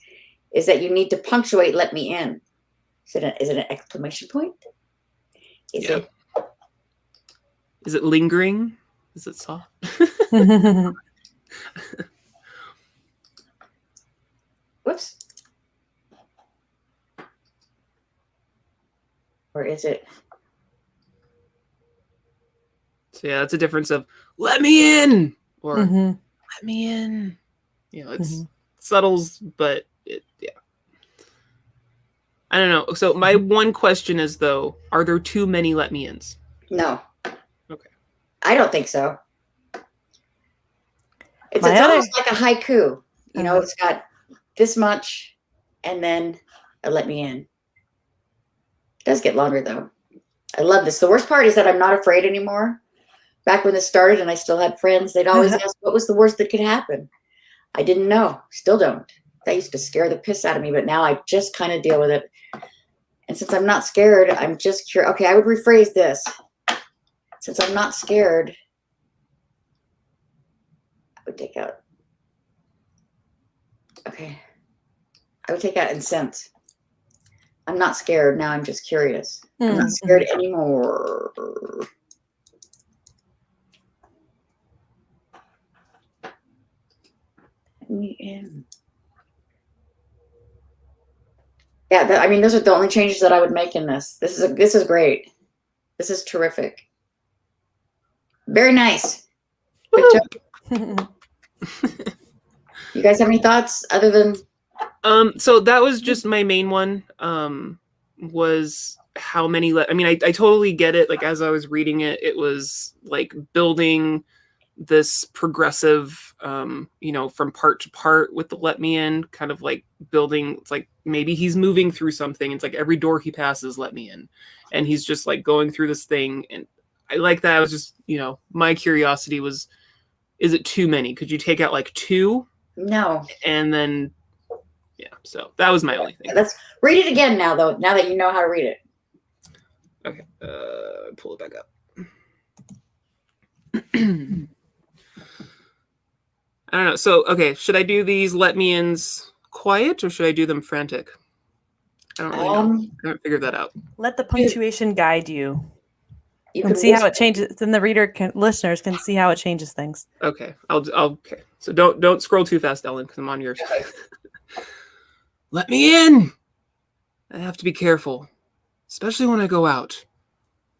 is that you need to punctuate "let me in." Is it an exclamation point? Is Yeah. Is it lingering? Is it soft? Whoops. Or is it? So yeah, that's a difference of "let me in" or Mhm. "let me in." You know, it's subtles, but yeah. I don't know. So my one question is though, are there too many "let me ins"? No. Okay. I don't think so. It's My other- almost like a haiku. You know, it's got this much and then a "let me in." It does get longer though. I love this. The worst part is that I'm not afraid anymore. Back when this started and I still had friends, they'd always ask, what was the worst that could happen? I didn't know. Still don't. That used to scare the piss out of me, but now I just kind of deal with it. And since I'm not scared, I'm just curious. Okay, I would rephrase this. Since I'm not scared, I would take out. Okay. I would take out "and since." I'm not scared. Now I'm just curious. I'm not scared anymore. Let me in. Yeah, I mean, those are the only changes that I would make in this. This is great. This is terrific. Very nice. Good job. You guys have any thoughts other than? So that was just my main one. Was how many? I mean, I totally get it. Like as I was reading it, it was like building this progressive, you know, from part to part with the "let me in," kind of like building. It's like maybe he's moving through something. It's like every door he passes, "let me in," and he's just like going through this thing. And I like that. I was just, you know, my curiosity was, is it too many? Could you take out like 2? No. And then, yeah. So that was my only thing. Let's read it again now, though. Now that you know how to read it. Okay. Pull it back up. I don't know. So, okay, should I do these "let me ins" quiet or should I do them frantic? I don't really know. I haven't figured that out. Let the punctuation guide you. You And can see how it whisper. changes. Then the listeners can see how it changes things. Okay, I'll okay. So don't scroll too fast, Ellen, because I'm on yours. "Let me in. I have to be careful, especially when I go out.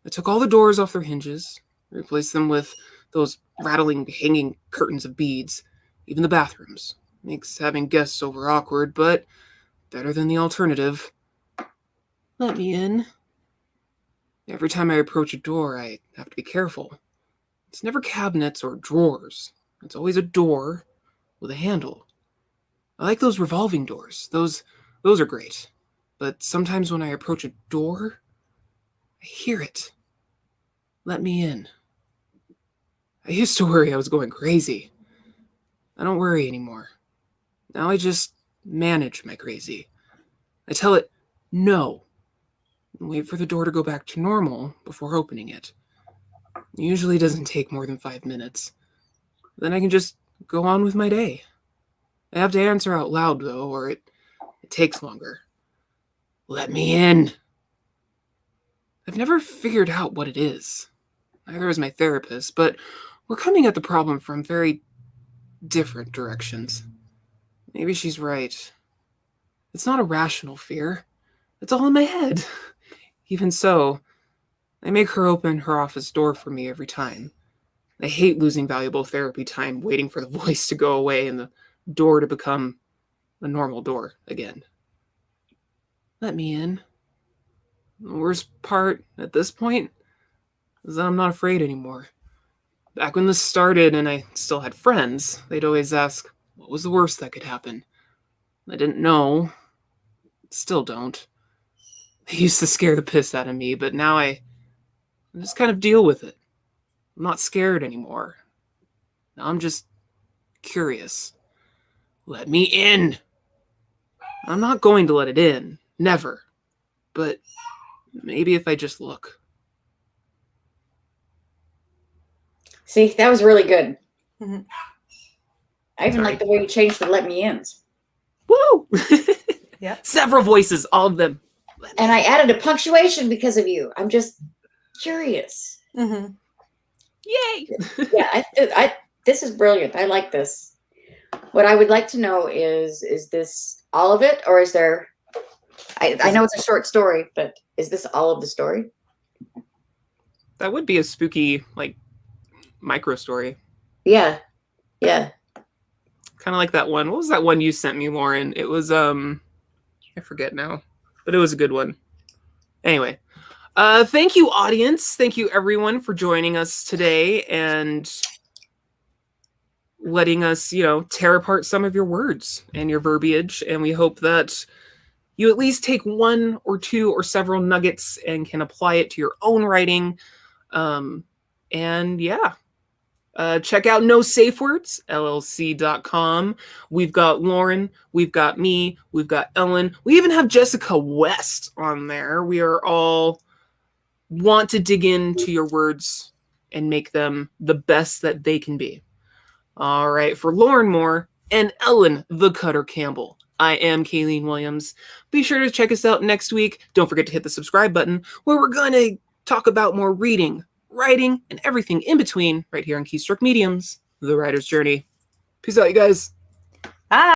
I took all the doors off their hinges, replaced them with those rattling hanging curtains of beads. Even the bathrooms. Makes having guests over awkward, but better than the alternative. Let me in. Every time I approach a door, I have to be careful. It's never cabinets or drawers. It's always a door with a handle. I like those revolving doors. Those are great. But sometimes when I approach a door, I hear it. Let me in. I used to worry I was going crazy. I don't worry anymore. Now I just manage my crazy. I tell it no and wait for the door to go back to normal before opening it. It usually doesn't take more than 5 minutes. Then I can just go on with my day. I have to answer out loud, though, or it takes longer. Let me in. I've never figured out what it is. Neither is my therapist, but we're coming at the problem from very different directions. Maybe she's right. It's not a rational fear. It's all in my head. Even so, I make her open her office door for me every time. I hate losing valuable therapy time waiting for the voice to go away and the door to become a normal door again. Let me in. The worst part at this point is that I'm not afraid anymore. Back when this started and I still had friends, they'd always ask, what was the worst that could happen? I didn't know. Still don't. They used to scare the piss out of me, but now I just kind of deal with it. I'm not scared anymore. Now I'm just curious. Let me in. I'm not going to let it in. Never. But maybe if I just look. See, that was really good. Mhm. I even like the way you changed the let me ins. Woo! Yeah. Several voices, all of them. And I added a punctuation because of you. I'm just curious. Mhm. Yay! Yeah, this is brilliant. I like this. What I would like to know is this all of it, or is there? I know it's a short story, but is this all of the story? That would be a spooky, like, micro story. Yeah, yeah. Kind of like that one. What was that one you sent me, Lauren? It was, I forget now, but it was a good one. Anyway, thank you, audience. Thank you, everyone, for joining us today and letting us, tear apart some of your words and your verbiage. And we hope that you at least take one or two or several nuggets and can apply it to your own writing. And yeah, check out No Safe Words, LLC.com. We've got Lauren, we've got me, we've got Ellen. We even have Jessica West on there. We are all want to dig into your words and make them the best that they can be. All right, for Lauren Moore and Ellen the Cutter Campbell, I am Kalene Williams. Be sure to check us out next week. Don't forget to hit the subscribe button, where we're going to talk about more reading, writing, and everything in between right here on Keystroke Mediums, The Writer's Journey. Peace out, you guys.